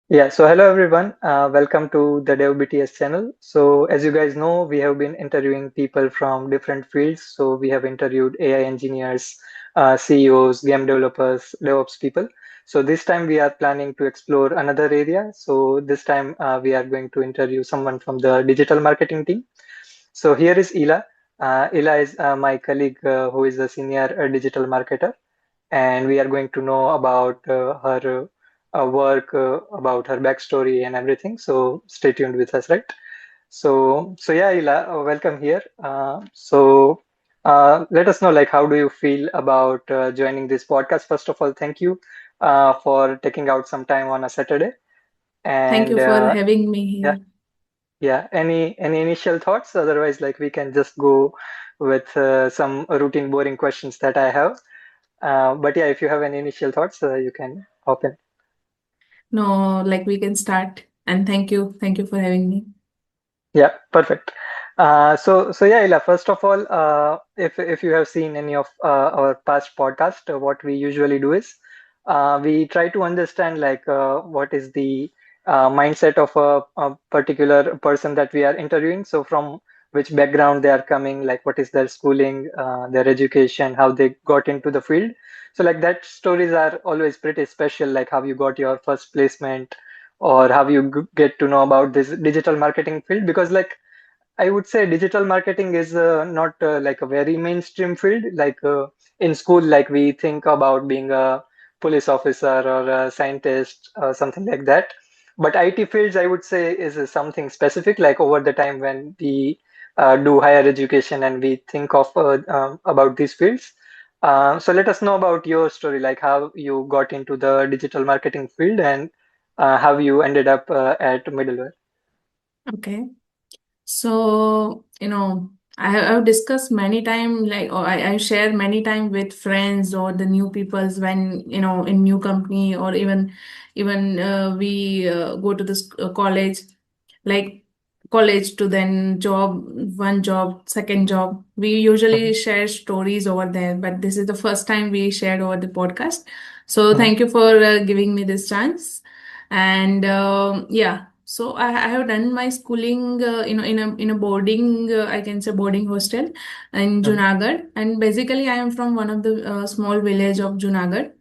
Yeah, so hello everyone. Welcome to the Dev BTS channel. So as you guys know, we have been interviewing people from different fields. So we have interviewed AI engineers, CEOs, game developers, DevOps people. So this time we are planning to explore another area. So this time we are going to interview someone from the digital marketing team. So here is Ila. Ila is my colleague who is a senior digital marketer, and we are going to know about her work, about her backstory and everything. So stay tuned with us, right? So yeah, Ila, welcome here. Let us know, like, how do you feel about joining this podcast? First of all, thank you for taking out some time on a Saturday. Thank And you for having me yeah, here. yeah. Any initial thoughts? Otherwise, like, we can just go with some routine, boring questions that I have. But yeah, if you have any initial thoughts, you can hop in. No, like we can start. And thank you for having me. Yeah, perfect. So yeah, Ila, first of all, if you have seen any of our past podcast, what we usually do is we try to understand, like, what is the mindset of a particular person that we are interviewing. So from which background they are coming, like what is their schooling, their education, how they got into the field. So like that stories are always pretty special, like how you got your first placement or how you get to know about this digital marketing field. Because like I would say digital marketing is not like a very mainstream field. Like in school, like we think about being a police officer or a scientist or something like that. But IT fields, I would say, is something specific. Like over the time when we do higher education and we think of about these fields. So let us know about your story, like how you got into the digital marketing field and how you ended up at middleware. Okay. So, I've discussed many time, like, or I share many time with friends or the new peoples when, in new company or even we go to this college, like college to then job, one job, second job. We usually Mhm, share stories over there, but this is the first time we shared over the podcast. So mhm, thank you for giving me this chance. And yeah, so I have done my schooling, in a boarding, I can say boarding hostel in mhm, Junagadh. And basically, I am from one of the small village of Junagadh.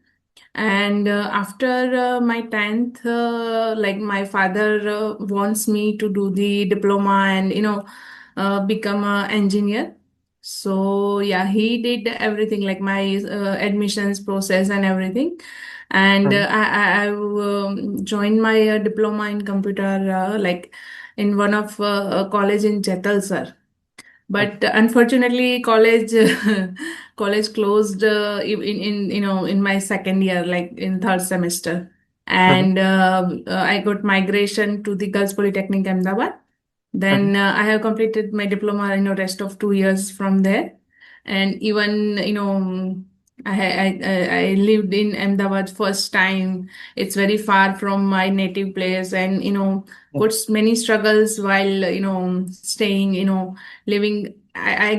And after my 10th, like my father wants me to do the diploma and become a engineer. So yeah, he did everything like my admissions process and everything. And mhm, I've joined my diploma in computer, like in one of a college in Chetal, sir. mhm, But unfortunately, college college closed in my second year, like in third semester. mhm, And I got migration to the Girls Polytechnic Ahmedabad. mhm, Then I have completed my diploma, rest of 2 years from there. And even, I lived in Ahmedabad first time. It's very far from my native place, and mhm, got many struggles while staying, living. I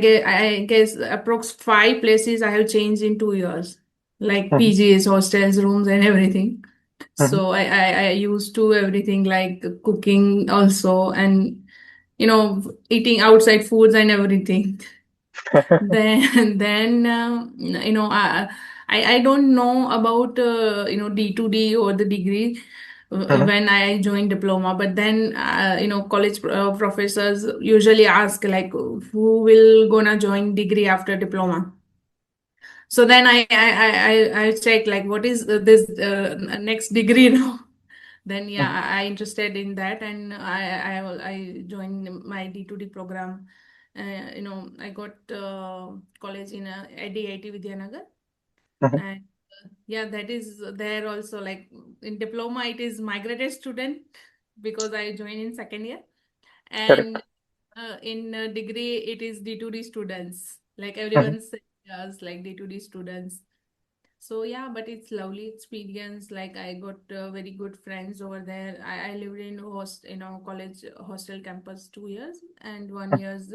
guess approx 5 places I have changed in 2 years, like mhm, PGs, hostels, rooms, and everything. mhm. So I used to everything like cooking also, and eating outside foods and everything. Then I don't know about D2D or the degree Mhm, when I joined diploma, but then college professors usually ask like who will gonna join degree after diploma. So then I check like what is this next degree now. Then yeah, mhm, I interested in that, and I joined my D2D program. I got college in ADIT Vidyanagar, mhm. and yeah, that is there also. Like in diploma, it is migrated student because I joined in second year, Correct. and in degree it is D2D students. Like Mhm, everyone says us like D2D students. So yeah, but it's lovely experience. Like I got very good friends over there. I lived in college hostel campus 2 years and one mhm, years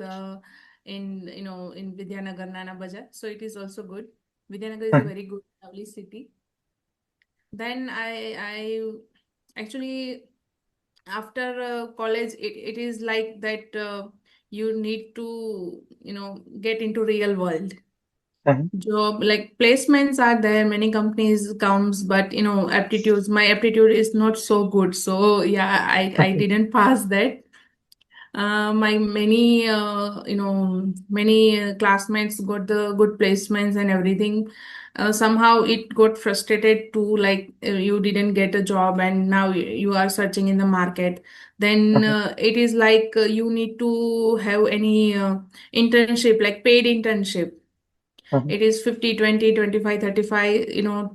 in Vidyanagar Nana Bazaar. So it is also good. Vidyanagar is a mhm, very good lovely city. Then I Actually, after college, it is like that you need to, get into real world Mhm. job. Like placements are there, many companies comes, but aptitudes, my aptitude is not so good. So yeah, I didn't pass that. My many classmates got the good placements and everything. Somehow it got frustrated too, like you didn't get a job and now you are searching in the market. Then Mhm. it is like you need to have any internship, like paid internship. Mhm. It is 50, 20, 25, 35.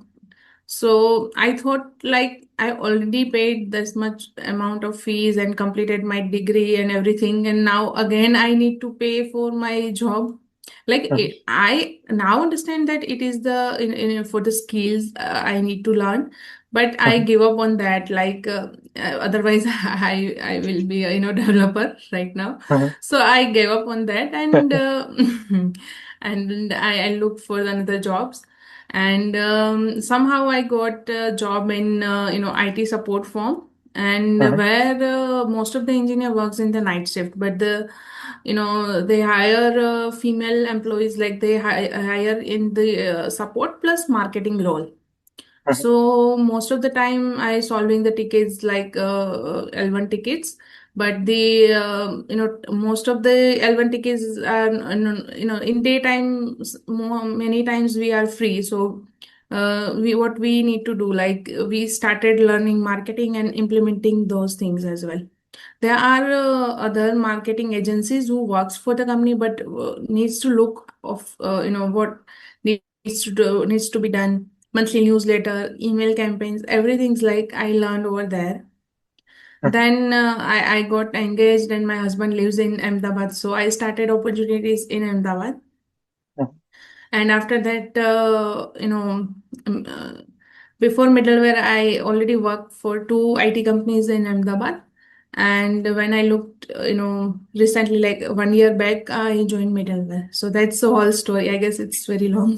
So I thought, like, I already paid this much amount of fees and completed my degree and everything, and now again I need to pay for my job. Like Mhm. I now understand that it is for the skills I need to learn, but I Mhm. give up on that. Like otherwise, I will be a developer right now. Mhm. So I gave up on that, and and I looked for another jobs, and somehow I got a job in IT support firm, and Mhm. where most of the engineer works in the night shift, but they hire female employees, like they hire in the support plus marketing role. Mhm. So most of the time I solving the tickets, like L1 tickets, but the most of the L1 tickets are in daytime. Many times we are free, so we what we need to do, like we started learning marketing and implementing those things as well. There are other marketing agencies who works for the company, but needs to look of what needs to be done. Monthly newsletter, email campaigns, everything's like I learned over there. Mhm. Then I got engaged, and my husband lives in Ahmedabad, so I started opportunities in Ahmedabad. Mhm. And after that, um, before middleware, I already worked for two IT companies in Ahmedabad. And when I looked, recently, like 1 year back, I joined middleware. So that's the whole story. I guess it's very long.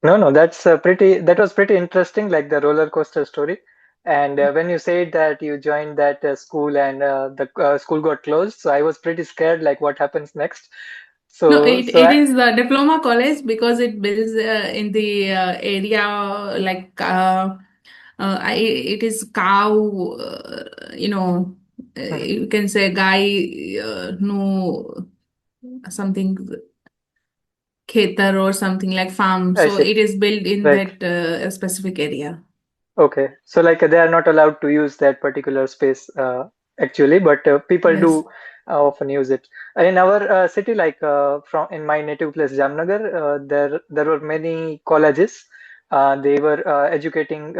No, no, that's that was pretty interesting, like the roller coaster story. And when you said that you joined that school and the school got closed, so I was pretty scared, like what happens next. No, So, it is the diploma college because it builds in the area, like it is cow, Mhm. you can say guy, no, something khetar or something like farm. I So see. it is built in Right. that specific area. Okay. So, like, they are not allowed to use that particular space actually, but people Yes. do often use it. In our city, like from in my native place, Jamnagar, there were many colleges. They were educating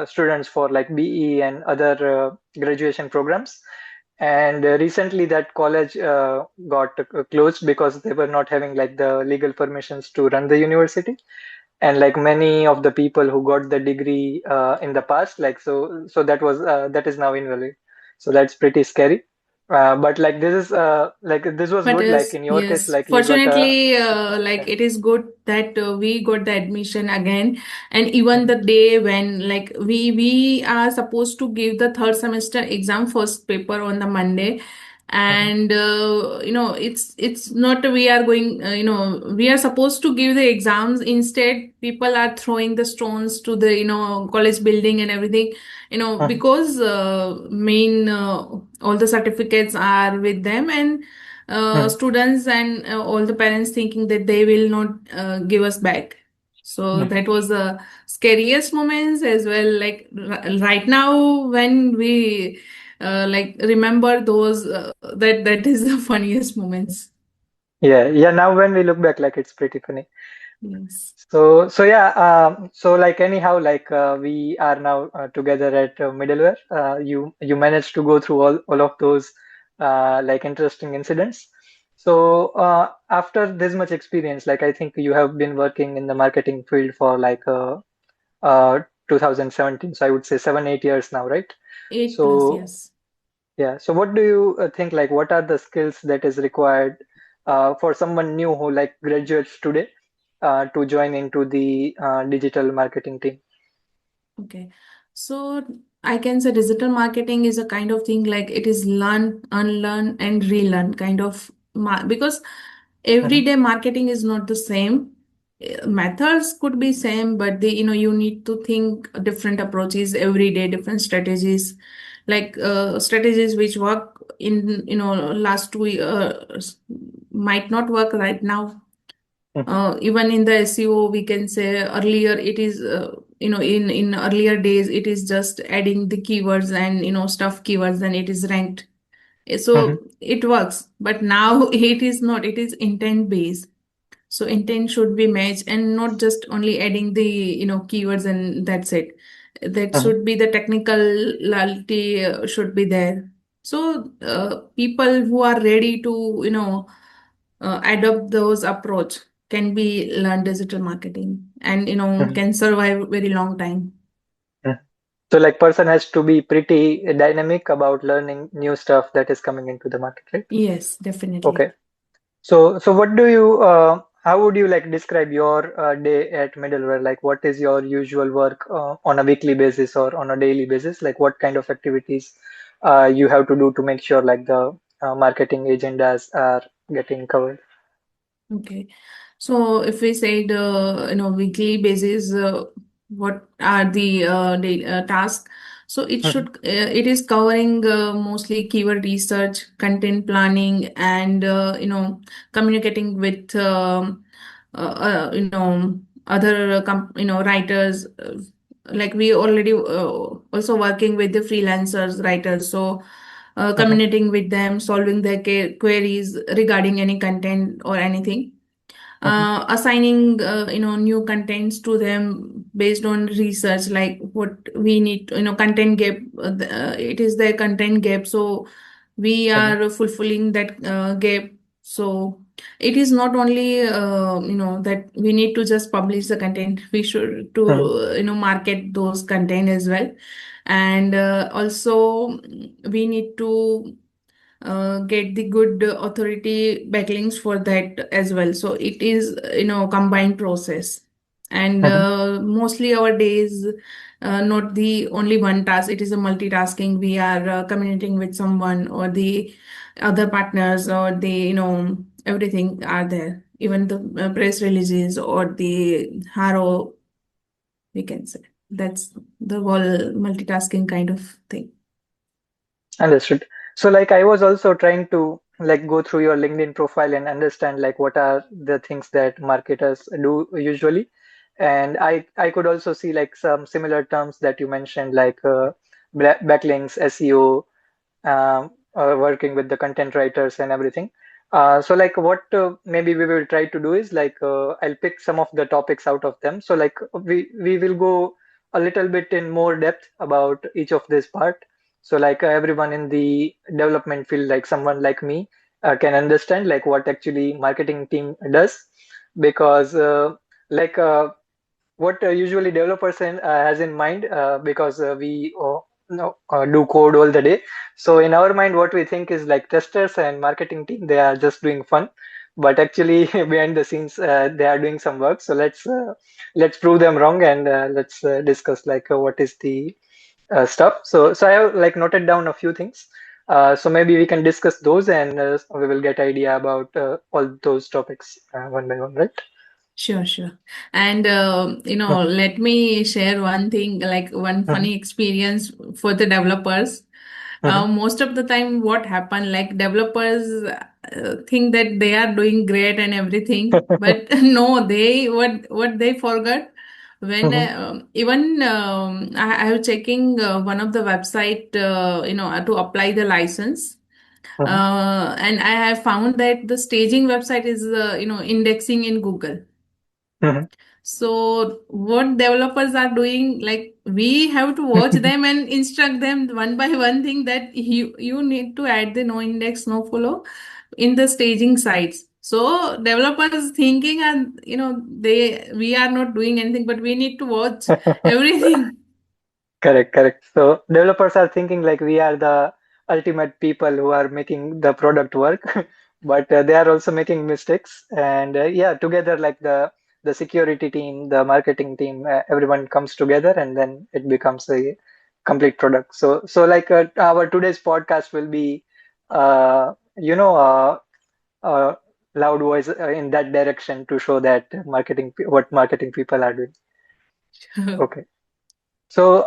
students for like BE and other graduation programs. And recently, that college got closed because they were not having like the legal permissions to run the university. And like many of the people who got the degree in the past, like so that is now invalid. So that's pretty scary. But like this was But good, like in your case, yes, like you got a fortunately, yeah. like it is good that we got the admission again, and even Mhm. the day when, like, we are supposed to give the third semester exam first paper on the Monday, Mhm. and it's not we are going, we are supposed to give the exams. Instead, people are throwing the stones to the college building and everything, Mhm. because main all the certificates are with them, and Mhm. students and all the parents thinking that they will not give us back. So Mhm. that was the scariest moments as well. Like right now, when we like remember those, that is the funniest moments. Yeah, yeah, now when we look back, like it's pretty funny. Yes. So yeah, so like anyhow, like we are now together at middleware. You managed to go through all of those like interesting incidents. So after this much experience, like I think you have been working in the marketing field for like 2017. So I would say 7 8 years now, right? 8 plus, So yes. yeah. So what do you think? Like, what are the skills that is required for someone new who like graduates today to join into the digital marketing team? Okay. So I can say digital marketing is a kind of thing like it is learn, unlearn, and relearn kind of because Mm-hmm. everyday marketing is not the same. Methods could be same, but you need to think different approaches every day, different strategies, like strategies which work in last 2 years might not work right now. Mm-hmm. Even in the SEO, we can say earlier it is, in earlier days, it is just adding the keywords and, stuff keywords, and it is ranked. Mm-hmm. So it works, but now it is not, it is intent based. So intent should be matched and not just only adding the, keywords and that's it. That Mm-hmm. should be the technicality should be there. So people who are ready to, adopt those approach can be learn digital marketing and Mm-hmm. can survive very long time. Mm-hmm. So like person has to be pretty dynamic about learning new stuff that is coming into the market, right? Yes, definitely. Okay. So what do you how would you like describe your day at middleware? Like what is your usual work on a weekly basis or on a daily basis? Like what kind of activities you have to do to make sure like the marketing agendas are getting covered? Okay. So if we say the weekly basis, what are the tasks? So Mm-hmm. it is covering mostly keyword research, content planning, and communicating with other writers. Like we already also working with the freelancers writers. So Mm-hmm. communicating with them, solving their queries regarding any content or anything, Mm-hmm. assigning new contents to them based on research, like what we need content gap, it is their content gap, so we Mm-hmm. are fulfilling that gap. So it is not only that we need to just publish the content, we should to Mm-hmm. market those content as well. And also we need to get the good authority backlinks for that as well. So it is combined process. And Mm-hmm. mostly our days, not the only one task, it is a multitasking. We are communicating with someone or the other partners or the everything are there, even the press releases or the haro, we can say. That's the whole multitasking kind of thing. Understood. So like I was also trying to like go through your LinkedIn profile and understand like what are the things that marketers do usually. And I could also see like some similar terms that you mentioned like backlinks, SEO, working with the content writers and everything. So like what maybe we will try to do is like I'll pick some of the topics out of them. So like we will go a little bit in more depth about each of this part. So like everyone in the development field, like someone like me, can understand like what actually marketing team does, because like what usually developers has in mind, because we no, do code all the day. So in our mind, what we think is like testers and marketing team, they are just doing fun, but actually behind the scenes, they are doing some work. So let's prove them wrong, and let's discuss like what is the stuff. So I have like noted down a few things. So maybe we can discuss those, and we will get idea about all those topics one by one, right? Sure, sure. And let me share one thing, like one Mhm, funny experience for the developers. mhm, Most of the time, what happen, like developers think that they are doing great and everything, but no, they what they forgot when mhm, even I was checking one of the website, to apply the license. mhm, And I have found that the staging website is indexing in Google. mhm. So what developers are doing, like we have to watch them and instruct them one by one thing that you need to add the no index, no follow in the staging sites. So developers thinking, and they we are not doing anything, but we need to watch everything. Correct, correct. So developers are thinking like we are the ultimate people who are making the product work, but they are also making mistakes. And yeah, together like the security team, the marketing team, everyone comes together, and then it becomes a complete product. So like our today's podcast will be, uh, you know, uh, loud voice in that direction to show that what marketing people are doing. Okay. So,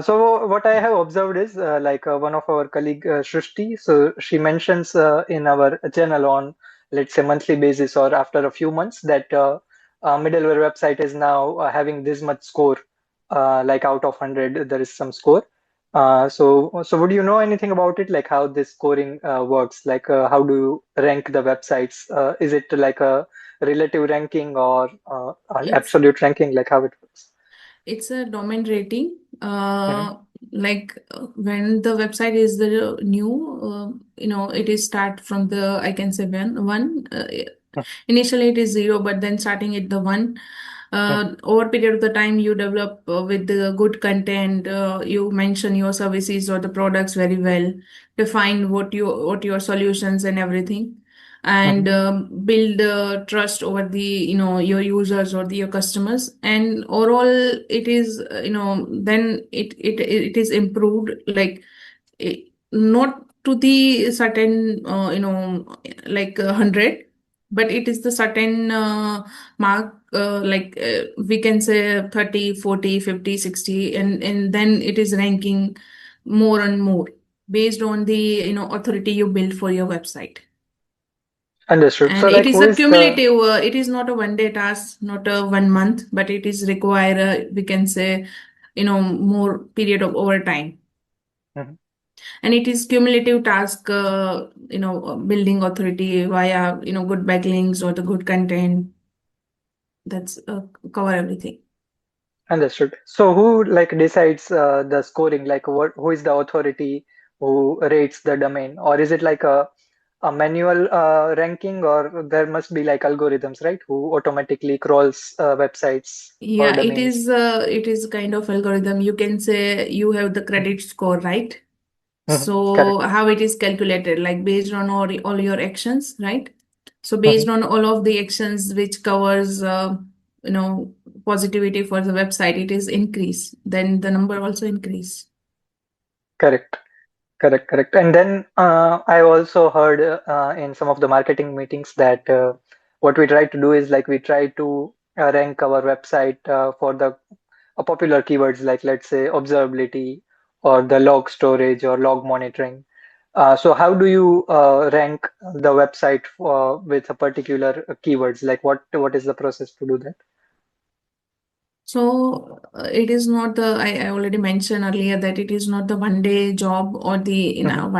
so what I have observed is like one of our colleague Shrishti. So she mentions in our channel on, let's say, monthly basis or after a few months that middleware website is now having this much score, like out of 100 there is some score. So would you know anything about it, like how this scoring works? Like how do you rank the websites? Is it like a relative ranking or an It's absolute ranking? Like how it works? it's a domain rating. Mm-hmm. When the website is the new, it is start from the, I can say, one. Initially it is zero, but then starting at the one. Over period of the time you develop with the good content, you mention your services or the products very well, define what your solutions and everything, and Mhm. build trust over the your users or your customers, and overall it is then it is improved, like not to the certain like 100, but it is the certain mark, we can say 30, 40, 50, 60, and then it is ranking more and more based on the authority you build for your website. Understood. So And it like is who a is the cumulative, it is not a one day task, not a 1 month, but it is require we can say more period of over time. Mhm. And it is cumulative task, building authority via good backlinks or the good content. That's cover everything. Understood. So who like decides the scoring? Like who is the authority who rates the domain? Or is it like a manual ranking, or there must be like algorithms, right? Who automatically crawls websites or Yeah, domains? it is kind of algorithm. You can say you have the Mhm. credit score, right? Mhm. So Correct. how it is calculated, like based on all your actions, right? So Mhm. based on all of the actions which covers you know positivity for the website, it is increase. Then the number also increase. Correct. Correct, correct. And then I also heard in some of the marketing meetings that what we try to do is like we try to rank our website for the popular keywords, like let's say observability or the log storage or log monitoring. So how do you rank the website with a particular keywords? Like what is the process to do that? So it is not the, I already mentioned earlier that it is not the 1 day job or the Hmm.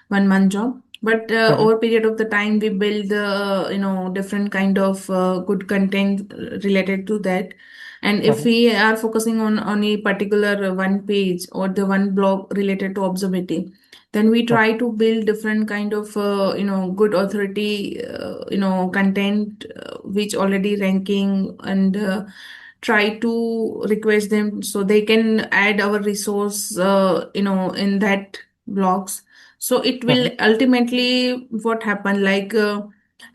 1 month job, but Hmm. over period of the time we build the different kind of good content related to that. And if Hmm. we are focusing on a particular one page or the one blog related to observability, then we Hmm. try to build different kind of good authority content which already ranking, and try to request them so they can add our resource in that blogs. So it will Hmm. ultimately what happen, like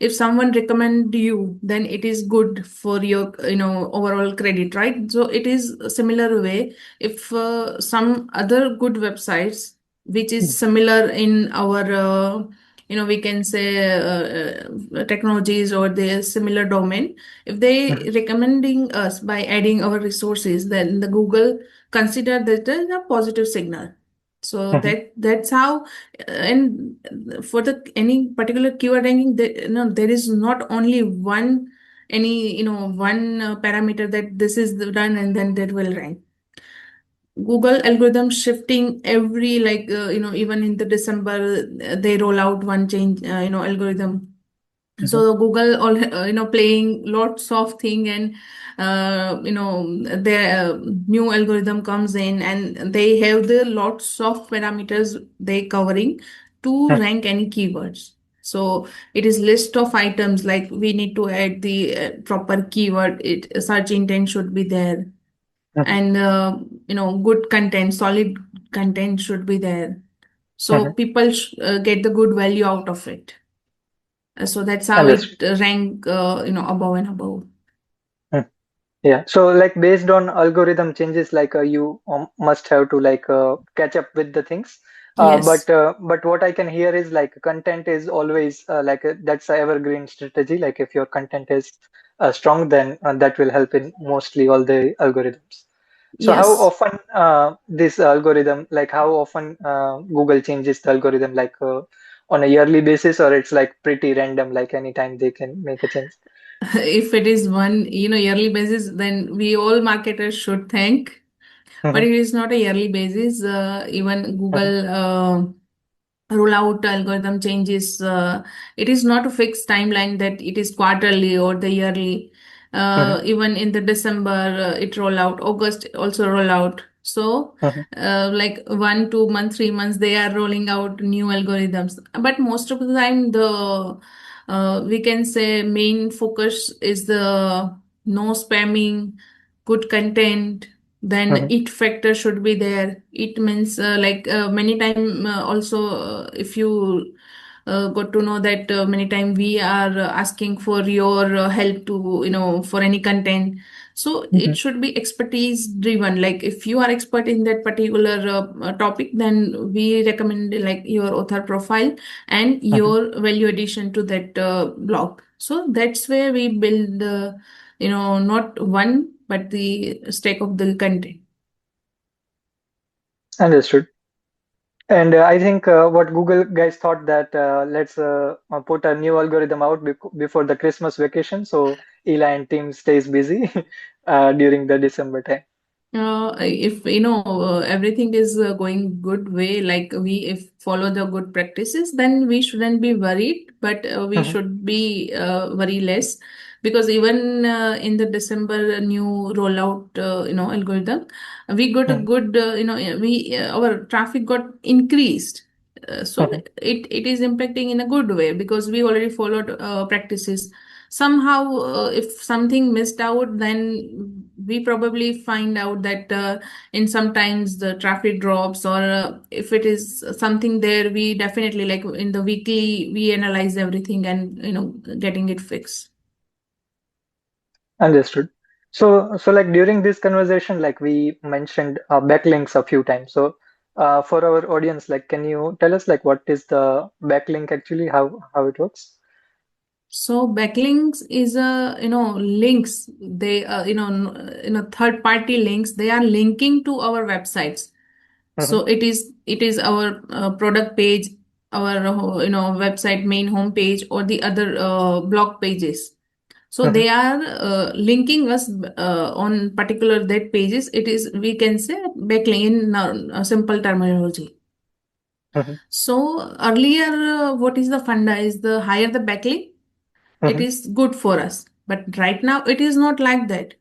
if someone recommend you, then it is good for your overall credit, right? So it is a similar way. If some other good websites which is similar in our we can say technologies or the similar domain, if they Hmm. recommending us by adding our resources, then the Google consider that as a positive signal. So Hmm. that's how, and for the any particular keyword ranking, there is not only one any one parameter that this is done and then that will rank. Google algorithm shifting every, like even in the December, they roll out one change algorithm. Hmm. So Google all playing lots of thing, and their new algorithm comes in and they have the lots of parameters they covering to Hmm. rank any keywords. So it is list of items, like we need to add the proper keyword, it search intent should be there, Hmm. and good content, solid content should be there, so Hmm. people get the good value out of it. So that's how it Understood. rank above and above. Yeah, so like based on algorithm changes, like you must have to like catch up with the things. Yes. But what I can hear is like content is always that's a evergreen strategy. Like if your content is strong, then that will help in mostly all the algorithms. So how Yes. often this algorithm, like how often Google changes the algorithm, like on a yearly basis, or it's like pretty random, like anytime they can make a change. If it is one, yearly basis, then we all marketers should thank. But Mhm, it is not a yearly basis. Even mhm, Google rollout algorithm changes. It is not a fixed timeline that it is quarterly or the yearly. mhm, Even in the December, it roll out. August also roll out. So, mhm, like 1 2 months, 3 months, they are rolling out new algorithms. But most of the time, the we can say main focus is the no spamming, good content, then mhm, it factor should be there. It means like many time also if you got to know that many time we are asking for your help to for any content, so it mhm, should be expertise driven. Like if you are expert in that particular topic, then we recommend like your author profile and mhm. your value addition to that blog. So that's where we build not one but the stack of the content. Understood. And I think what Google guys thought that let's put a new algorithm out before the Christmas vacation, so Eli and team stays busy during the December time. If everything is going good way, like we if follow the good practices, then we shouldn't be worried, but we Mhm, should be worry less, because even in the December new rollout algorithm, we got a mhm, good we our traffic got increased. So mhm. it is impacting in a good way because we already followed practices. Somehow if something missed out, then we probably find out that in sometimes the traffic drops, or if it is something there, we definitely like in the weekly we analyze everything and getting it fixed. Understood. So like during this conversation, like we mentioned backlinks a few times. So for our audience, like can you tell us like what is the backlink actually, how it works? So backlinks is a links, they third party links, they are linking to our websites. Mhm, So it is our product page, our website main home page, or the other blog pages. So mhm, they are linking us on particular that pages. It is, we can say, backlink in a simple terminology. mhm, So earlier, what is the funda is the higher the backlink, it mhm, is good for us. But right now, it is not like that.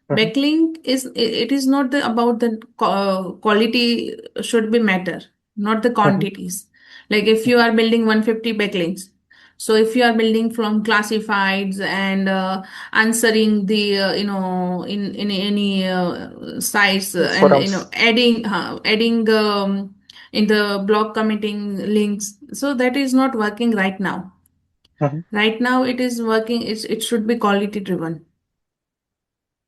mhm, Backlink is, it is not about the quality should be matter, not the mhm, quantities. Like if you are building 150 backlinks, so if you are building from classifieds and answering the in any sites mhm. and Forums. adding in the blog commenting links, so that is not working right now. Mhm. Right now it is working, it should be quality driven.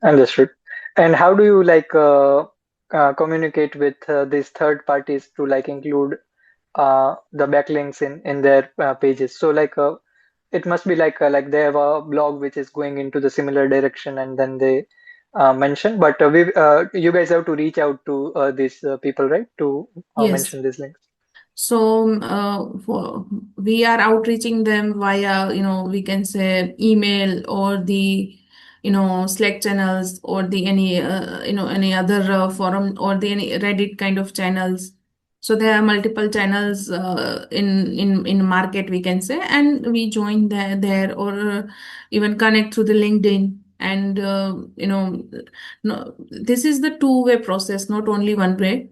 Understood. And how do you like communicate with these third parties to like include the backlinks in their pages? So like it must be like they have a blog which is going into the similar direction, and then they mention. But you guys have to reach out to these people, right, to Yes. mention these links. So we are outreaching them via, we can say email, or the, Slack channels, or the any, any other forum, or the any Reddit kind of channels. So there are multiple channels in market, we can say, and we join there, or even connect through the LinkedIn. And no, this is the two-way process, not only one way.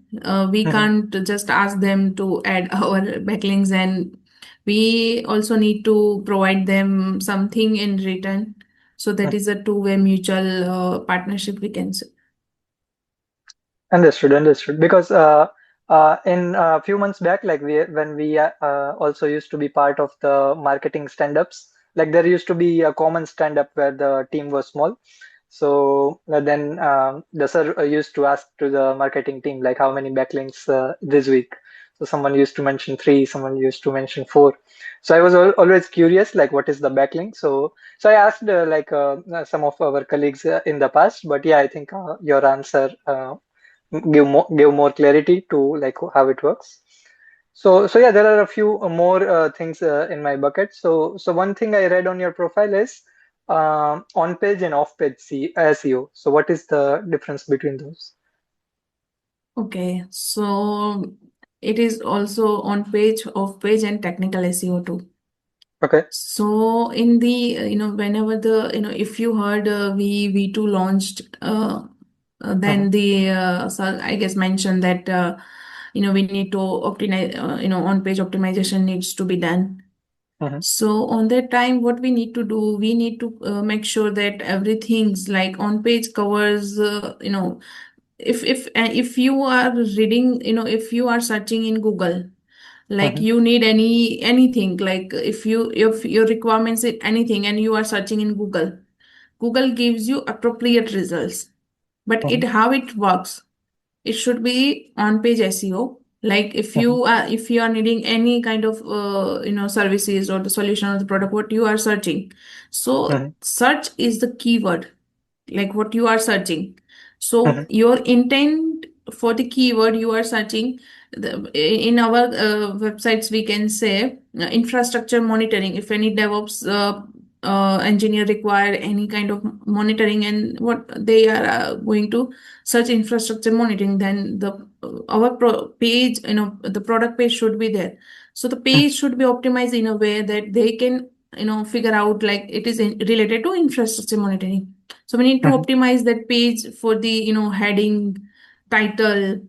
We Mhm, can't just ask them to add our backlinks, and we also need to provide them something in return. So that mhm. is a two-way mutual partnership, we can say. Understood, understood. Because in a few months back, like when we also used to be part of the marketing stand-ups, like there used to be a common stand-up where the team was small. So then the sir used to ask to the marketing team like how many backlinks this week. So someone used to mention three, someone used to mention four. So I was always curious like what is the backlink. So I asked some of our colleagues in the past, but yeah, I think your answer give more clarity to like how it works. So yeah, there are a few more things in my bucket. So one thing I read on your profile is on page and off page SEO. So what is the difference between those? Okay, so it is also on page, off page, and technical SEO too. Okay. So in the whenever the if you heard V2 launched, Mm-hmm, then the so I guess mentioned that we need to optimize, on page optimization needs to be done. mm-hmm, So on that time, what we need to do, we need to make sure that everything's like on page covers, if you are reading, if you are searching in Google, like mm-hmm, you need anything, like if your requirements is anything and you are searching in Google gives you appropriate results. But mm-hmm, how it works, it should be on page SEO. Like mm-hmm, if you are needing any kind of services or the solution or the product what you are searching, so mm-hmm, search is the keyword, like what you are searching. So mm-hmm, your intent for the keyword you are searching, in our websites we can say infrastructure monitoring. If any DevOps engineer require any kind of monitoring and what they are going to search infrastructure monitoring, then the our page, the product page should be there. So the page should be optimized in a way that they can figure out like it is related to infrastructure monitoring. So we need to mm-hmm, optimize that page for the heading, title,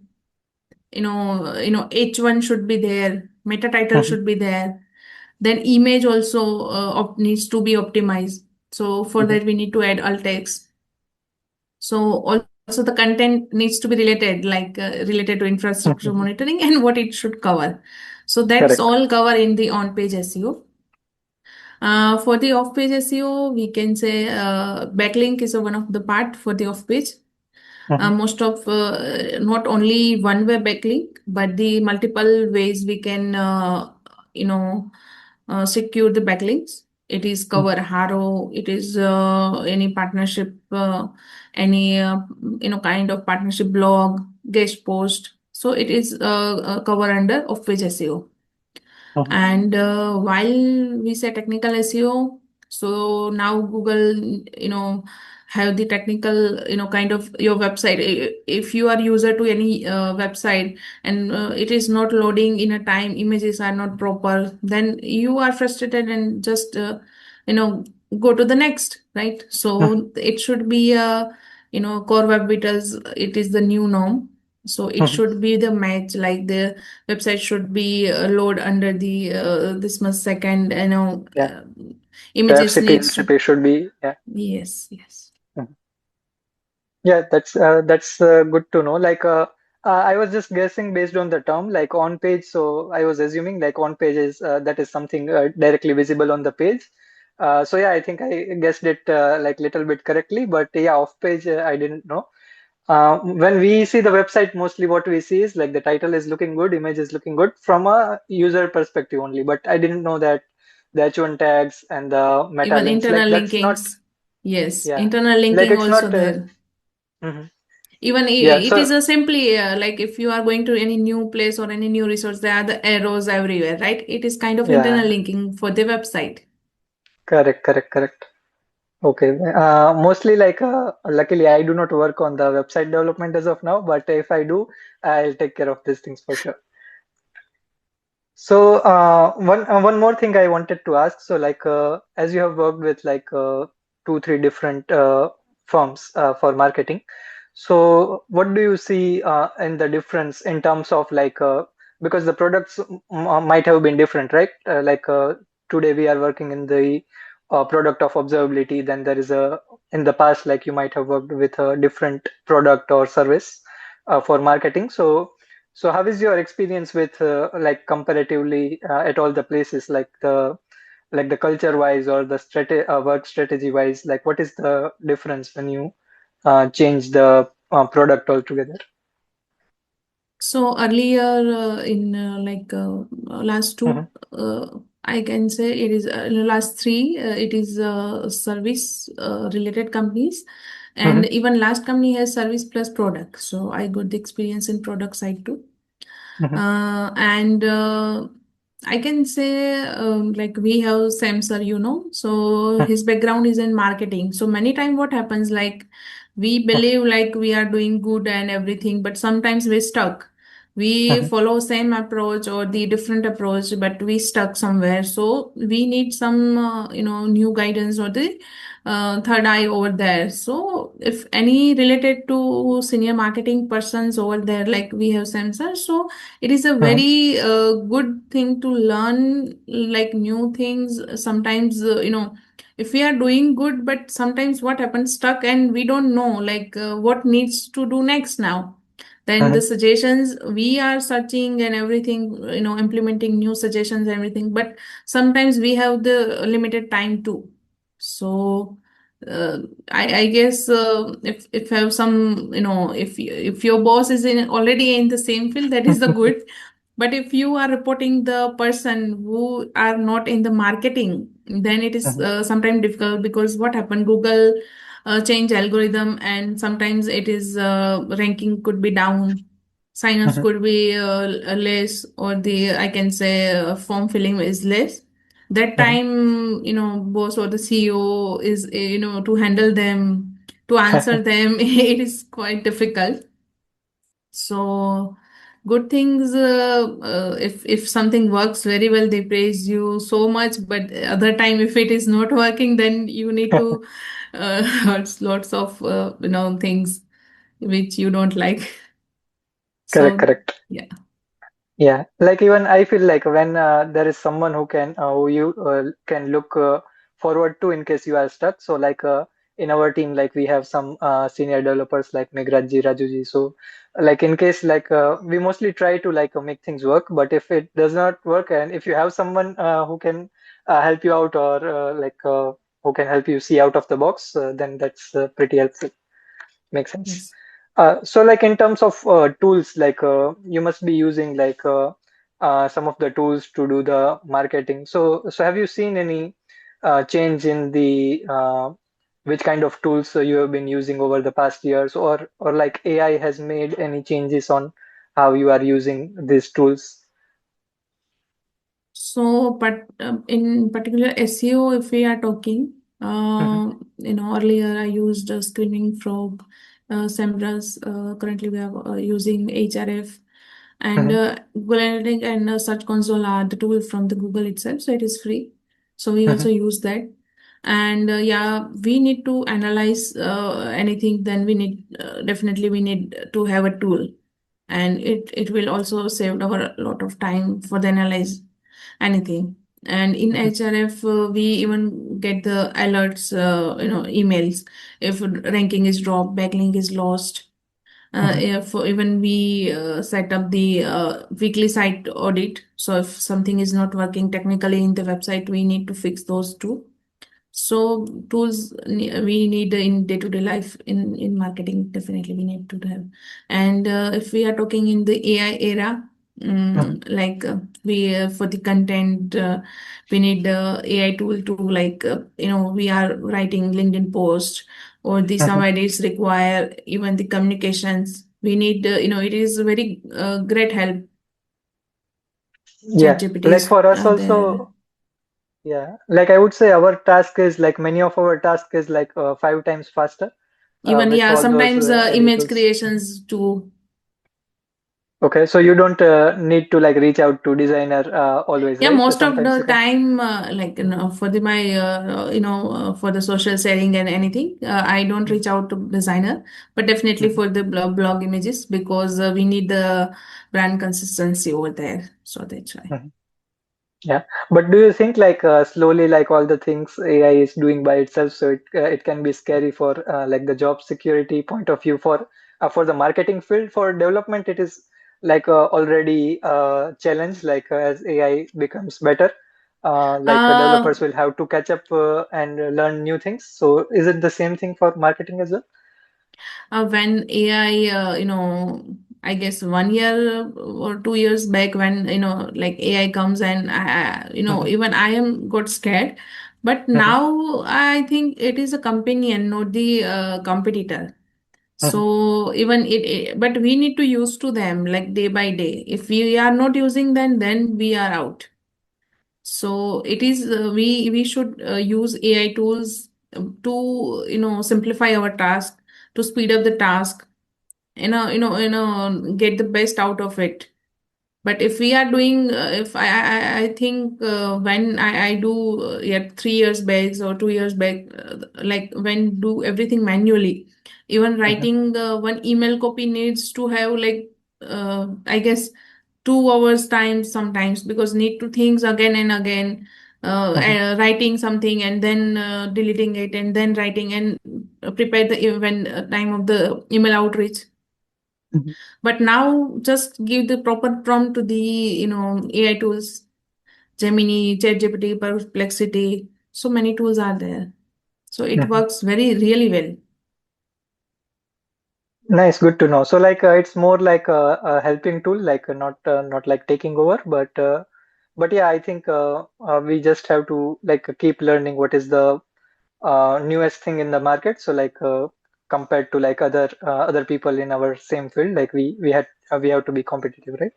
H1 should be there, meta title mm-hmm, should be there. Then image also needs to be optimized. So for mm-hmm, that we need to add alt text. So also the content needs to be related, like related to infrastructure mm-hmm. monitoring and what it should cover. So that's Correct. all cover in the on-page SEO. For the off-page SEO, we can say backlink is one of the part for the off-page. Mm-hmm, Most of not only one way backlink, but the multiple ways we can you know secure the backlinks. It is mm-hmm, cover Haro, it is any partnership, any kind of partnership blog, guest post. So it is cover under off page SEO. mm-hmm, And while we say technical SEO, so now Google, have the technical, kind of your website. If you are user to any website and it is not loading in a time, images are not proper, then you are frustrated and just, you know, go to the next, right? mm-hmm, So it should be a, core web vitals. It is the new norm. So it mm-hmm. should be the match, like the website should be load under the this much second, Yeah. The images FCP, needs to. LCP should be, yeah. Yes, yes. Mhm. Yeah, that's good to know. I was just guessing based on the term, like on page. So I was assuming like on page is that is something directly visible on the page. So yeah, I think I guessed it like little bit correctly. But yeah, off page I didn't know. When we see the website, mostly what we see is like the title is looking good, image is looking good from a user perspective only. But I didn't know that the H1 tags and the meta Even links, like internal that's not, linkings. Yes, yeah, internal like linking it's also not. there. Mhm. Even Yeah, it is so a simply like if you are going to any new place or any new resource, there are the arrows everywhere, right? It is kind of internal yeah, linking for the website. correct, correct, correct. Okay. Mostly luckily I do not work on the website development as of now, but if I do, I'll take care of these things for sure. So one more thing I wanted to ask. So as you have worked with two, three different firms for marketing. So what do you see in the difference in terms of because the products might have been different, right? Today we are working in the product of observability. Then there is a in the past like you might have worked with a different product or service for marketing. So how is your experience with like comparatively at all the places like the like the culture wise or the work strategy wise, like what is the difference when you change the product altogether? So earlier in last Mm-hmm. two, I can say it is last three. It is service related companies, and Mm-hmm. even last company has service plus product. So I got the experience in product side too. Mm-hmm. And I can say like we have Samsar, so his background is in marketing. So many times what happens like we believe like we are doing good and everything, but sometimes we stuck. We Mm-hmm. follow same approach or the different approach, but we stuck somewhere. So we need some new guidance or the third eye over there. So if any related to senior marketing persons over there, like we have Samsar, so it is a Mm-hmm. very good thing to learn like new things sometimes if we are doing good, but sometimes what happens stuck and we don't know like what needs to do next now, then the Mm-hmm. suggestions we are searching and everything, implementing new suggestions and everything, but sometimes we have the limited time too. So uh, I guess if have some, if your boss is in already in the same field, that is the good. But if you are reporting the person who are not in the marketing, then it is Mm-hmm. sometimes difficult, because what happened, Google change algorithm, and sometimes it is ranking could be down, sign-ups Mm-hmm. could be less, or the I can say form filling is less. That Mm-hmm. time, boss or the CEO is to handle them, to answer them, it is quite difficult. So good things, if something works very well, they praise you so much, but other time if it is not working, then you need to lots of things which you don't like. Correct, So correct. yeah. Yeah, like even I feel like when there is someone who you can look forward to in case you are stuck. So like in our team, like we have some senior developers like Megraj Rajuji. So like in case like we mostly try to like make things work. But if it does not work, and if you have someone who can help you out or who can help you see out of the box, then that's pretty helpful. Makes sense. Yes. So like in terms of tools, like you must be using like some of the tools to do the marketing. So have you seen any change in the which kind of tools you have been using over the past years, or like AI has made any changes on how you are using these tools? So, but in particular SEO, if we are talking, Mhm. earlier I used Screaming Frog, SEMrush. Currently, we are using HRF, and Mhm. Google Analytics and Search Console are the tool from the Google itself, so it is free. So we Mhm. also use that. And yeah, we need to analyze anything. Then we need definitely we need to have a tool, and it will also save our lot of time for the analyze anything. And in Mhm. HRF, we even get the alerts, emails if ranking is dropped, backlink is lost. Mhm. If even we set up the weekly site audit, so if something is not working technically in the website, we need to fix those too. So tools we need in day-to-day life in marketing, definitely we need to have. And if we are talking in the AI era, Mhm. like we for the content, we need the AI tool to like we are writing LinkedIn post, or the some Mhm. ideas require even the communications. We need it is very great help. Chat Yeah, like GPTs for us are there. also. Yeah, like I would say our task is like many of our task is like 5 times faster Even with yeah, all those sometimes AI image tools. Mhm. creations too. Okay, so you don't need to like reach out to designer always, Yeah, right? most of Sometimes the you can. time, like for the my for the social sharing and anything, I don't Mhm. reach out to designer, but definitely Mhm. for the blog images, because we need the brand consistency over there. So that's why. Mhm. Yeah, but do you think like slowly like all the things AI is doing by itself, so it can be scary for like the job security point of view for the marketing field. For development it is like already challenge like as AI becomes better. Like Uh, developers will have to catch up and learn new things. So is it the same thing for marketing as well? when AI, I guess 1 year or 2 years back, when like AI comes, and Mhm, even I am got scared. But mhm, now I think it is a companion, not the competitor. mhm, So even but we need to use to them like day by day. If we are not using them, then we are out. So it is we should use AI tools to simplify our task, to speed up the task, get the best out of it. But if we are doing, if I think when I do, yeah, 3 years back or 2 years back, like when do everything manually, even mhm, writing one email copy needs to have like, I guess 2 hours time sometimes, because need to think again and again, mhm, writing something and then deleting it and then writing and prepare the when time of the email outreach. mhm. But now just give the proper prompt to the AI tools, Gemini, ChatGPT, Perplexity. So many tools are there. So it Mhm. works very really well. Nice, good to know. So like it's more like a helping tool, like not like taking over, but yeah, I think we just have to like keep learning what is the newest thing in the market. So like compared to like other people in our same field, like we have to be competitive, right?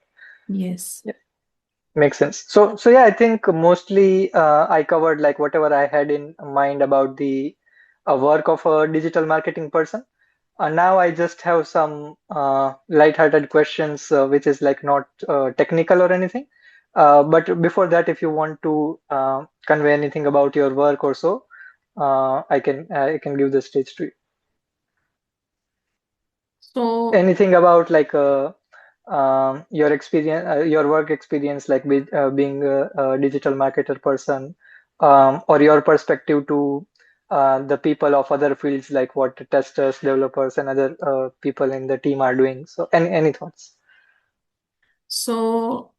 Yes. Yeah, makes sense. So yeah, I think mostly I covered like whatever I had in mind about the work of a digital marketing person. Now I just have some light-hearted questions, which is like not technical or anything. But before that, if you want to convey anything about your work or so, I can give the stage to you. So Anything about like your experience, your work experience, like being a digital marketer person, or your perspective to the people of other fields, like what testers, developers, and other people in the team are doing. So, any thoughts? so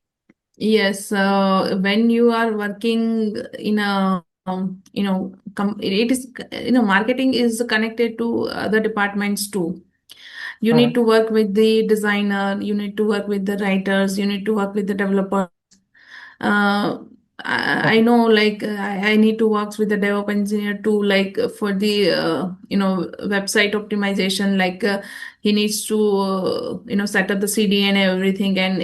yes, when you are working in a it is marketing is connected to other departments too. You need Mhm, to work with the designer, you need to work with the writers, you need to work with the developers. uh, I mhm, know, like I need to work with the DevOps engineer too, like for the website optimization. Like he needs to set up the CD and everything, and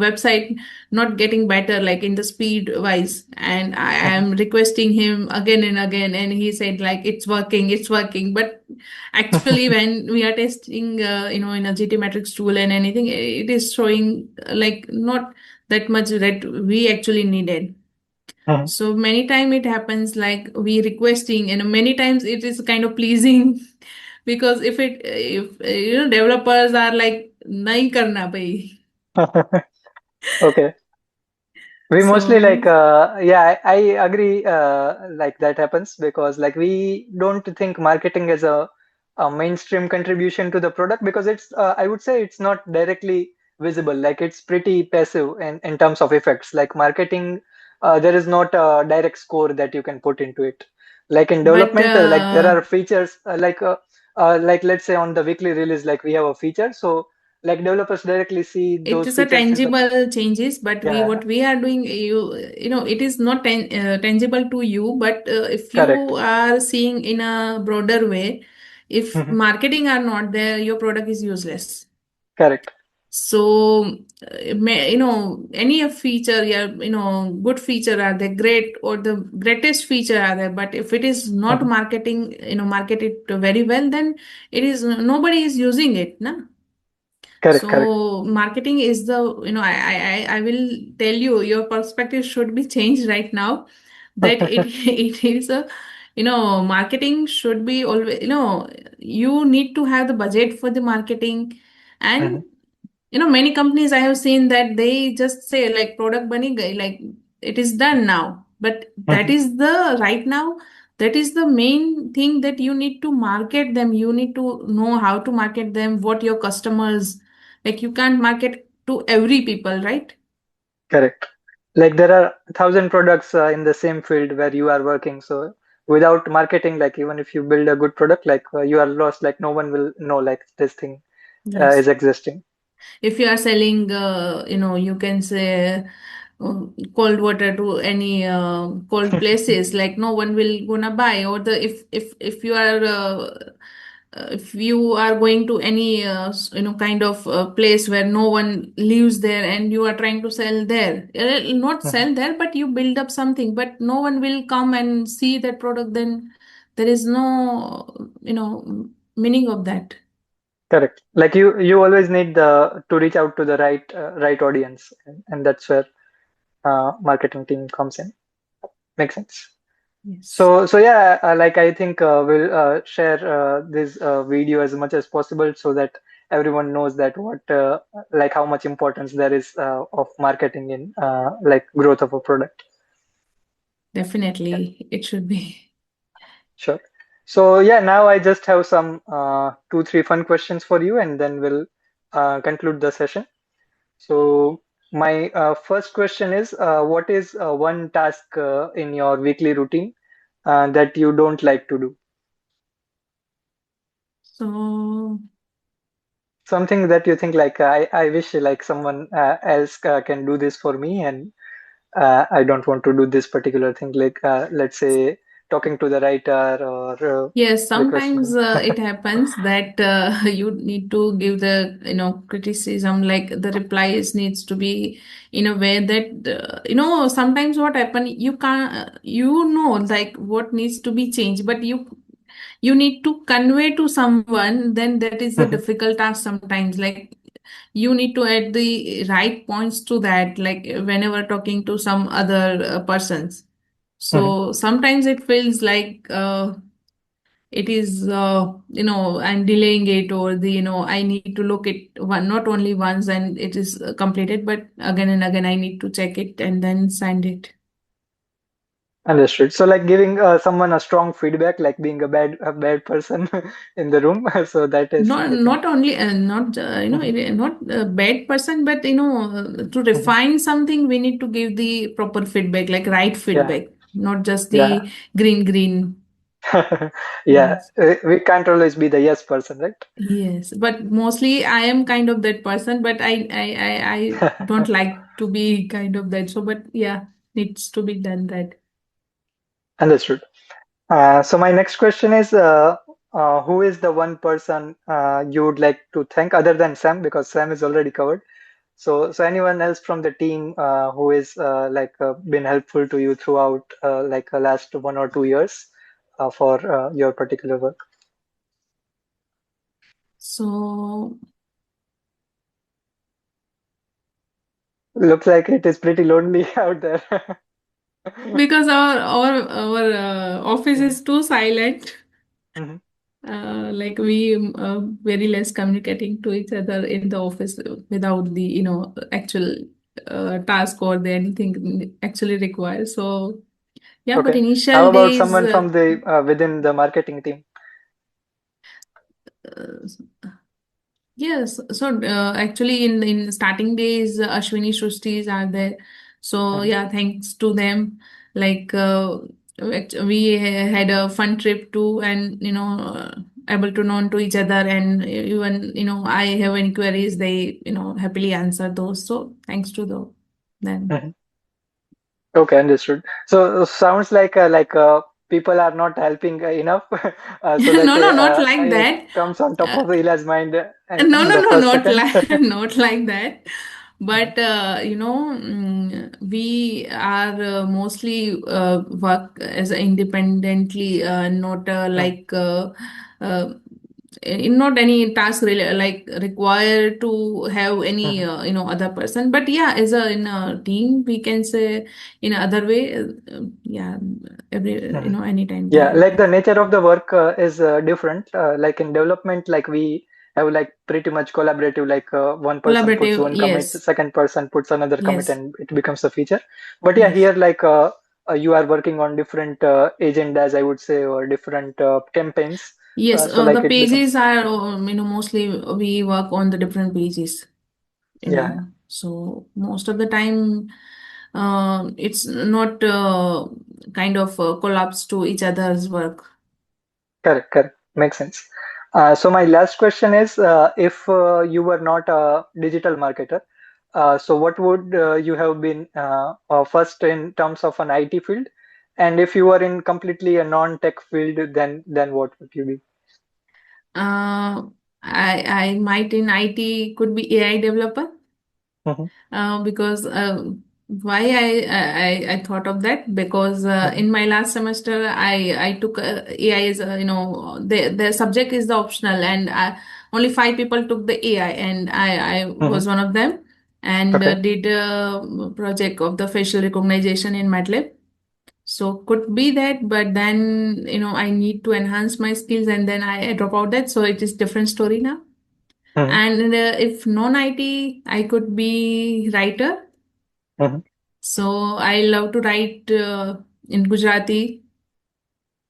website not getting better like in the speed wise. And I mhm, am requesting him again and again, and he said like it's working, it's working. But actually, when we are testing, in a GT Matrix tool and anything, it is showing like not that much that we actually needed. mhm. So many time it happens like we requesting, and many times it is kind of pleasing because if developers are like nahi karna bhai. Okay. We mostly So like yeah, I agree like that happens because like we don't think marketing is a mainstream contribution to the product because it's I would say it's not directly visible, like it's pretty passive in terms of effects. Like marketing, there is not a direct score that you can put into it. Like in but development, like there are features like let's say on the weekly release, like we have a feature, so like developers directly see it those is a features in the tangible changes, but we yeah, what we are doing, it is not tangible to you. But if you correct. are seeing in a broader way, if Mhm. marketing are not there, your product is useless. Correct. So any of feature, yeah, good feature are there, great, or the greatest feature are there, but if it is not Mhm. marketing, marketed very well, then it is nobody is using it, na. Correct. Correct. So marketing is the, I will tell you, your perspective should be changed right now, that it it is a, marketing should be always, you need to have the budget for the marketing. And Mhm. many companies I have seen that they just say like product bani gayi, like it is done now. But that Mhm. is the right now, that is the main thing, that you need to market them. You need to know how to market them, what your customers, like you can't market to every people, right? Correct. like there are 1,000 products in the same field where you are working. So without marketing, like even if you build a good product, like you are lost. Like no one will know like this thing is Yes. existing. If you are selling, you can say cold water to any cold places, like no one will gonna buy. Or the if you are if you are going to any kind of place where no one lives there and you are trying to sell there, not Mhm. sell there, but you build up something, but no one will come and see that product, then there is no meaning of that. Correct. Like you always need the to reach out to the right audience, and that's where marketing team comes in. Makes sense. Yes. So yeah, like I think we'll share this video as much as possible so that everyone knows that what like how much importance there is of marketing in like growth of a product. Yeah, Definitely, it should be. sure. So yeah, now I just have some two, three fun questions for you, and then we'll conclude the session. So my first question is, what is one task in your weekly routine that you don't like to do? So, Something that you think like I wish like someone else can do this for me, and I don't want to do this particular thing. Like let's say talking to the writer or yes, requesting. sometimes it happens that you need to give the, criticism, like the replies needs to be in a way that, sometimes what happen, you can't, like what needs to be changed, but you need to convey to someone, then that is the Mhm, difficult task sometimes. Like you need to add the right points to that, like whenever talking to some other persons. mhm. So sometimes it feels like it is I'm delaying it, or the I need to look it one, not only once and it is completed, but again and again I need to check it and then send it. Understood. So like giving someone a strong feedback, like being a bad person in the room. So that is, Not I think. not only not Mhm, not a bad person, but to mhm. refine something we need to give the proper feedback, like right Yeah, feedback, not just yeah, the green. yeah. Yes. We can't always be the yes person, right? Yes, but mostly I am kind of that person, but I don't like to be kind of that. So, but yeah, needs to be done that. Understood. So my next question is, who is the one person you would like to thank other than Sam, because Sam is already covered. So anyone else from the team who is like been helpful to you throughout like last 1 or 2 years for your particular work. So, Looks like it is pretty lonely out there. because our office Mhm, is too silent, mhm, like we very less communicating to each other in the office without the actual task or the anything actually required. So yeah, but okay. How initial about days. someone from the within the marketing team? Uh, Yes, so actually in starting days, Ashwini Shrustis are there. So Mhm, yeah, thanks to them. Like we had a fun trip too, and able to know to each other, and even I have any queries, they happily answer those. So thanks to them. mhm. Okay, understood. So sounds like people are not helping enough, so that No, not like it that. comes on top Uh, of Ila's mind No, in no, the no, first not second. like not like that. Mhm, But we are mostly work as independently, not mhm, like uh, not any task like required to have any mhm, other person. But yeah, as a in a team, we can say in other way. Yeah, every mhm. anytime Yeah, they. like the nature of the work is different. Like in development, like we have like pretty much collaborative. Like one person puts Collaborative, one commit, yes, second person puts another commit, yes, and it becomes a feature. But yeah, yes. here like you are working on different agendas, I would say, or different campaigns. Yes, So the like it becomes pages are, mostly we work on the different pages, yeah. So most of the time, it's not kind of collapse to each other's work. Correct, correct. Makes sense. So my last question is, if you were not a digital marketer, so what would you have been first in terms of an IT field? And if you were in completely a non-tech field, then what would you be? Uh, I might in IT could be AI developer. Mm-hmm, Because why I thought of that because mm-hmm, in my last semester I took AI as the subject is the optional, and only 5 people took the AI, and I mm-hmm. was one of them, and Okay. did a project of the facial recognition in MATLAB. So could be that, but then I need to enhance my skills, and then I drop out that. So it is different story now. Mm-hmm, And if non IT, I could be writer. mm-hmm, So I love to write in Gujarati,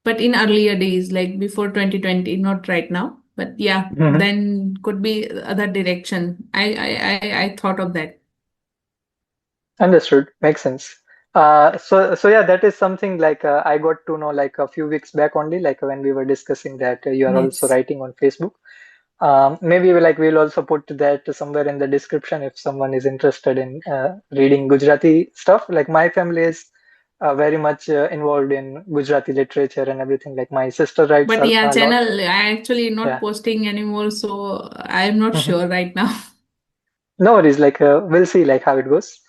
but in earlier days, like before 2020, not right now. But yeah, mm-hmm. then could be other direction. I thought of that. Understood. Makes sense. So yeah, that is something like I got to know like a few weeks back only, like when we were discussing that you are also Yes. writing on Facebook. Maybe we'll also put that somewhere in the description if someone is interested in reading Gujarati stuff. Like my family is very much involved in Gujarati literature and everything. Like my sister writes But yeah, a lot. channel I actually not Yeah. posting anymore, so I'm not Mhm. sure right now. No worries. Like we'll see like how it goes.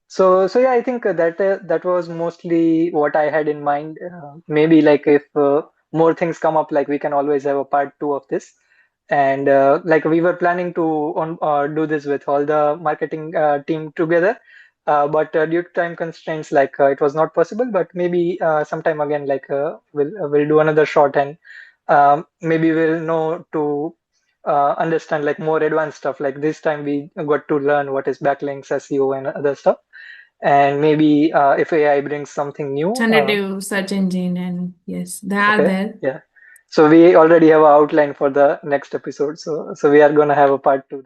So yeah, I think that was mostly what I had in mind. Maybe like if more things come up, like we can always have a part two of this. And like we were planning to do this with all the marketing team together, but due to time constraints, like it was not possible. But maybe sometime again, like we'll do another shot, and maybe we'll know to understand like more advanced stuff. Like this time we got to learn what is backlinks, SEO, and other stuff. And maybe if AI brings something new, Generative search engine, and yes, they are okay, there. yeah. So we already have an outline for the next episode. So we are gonna have a part two.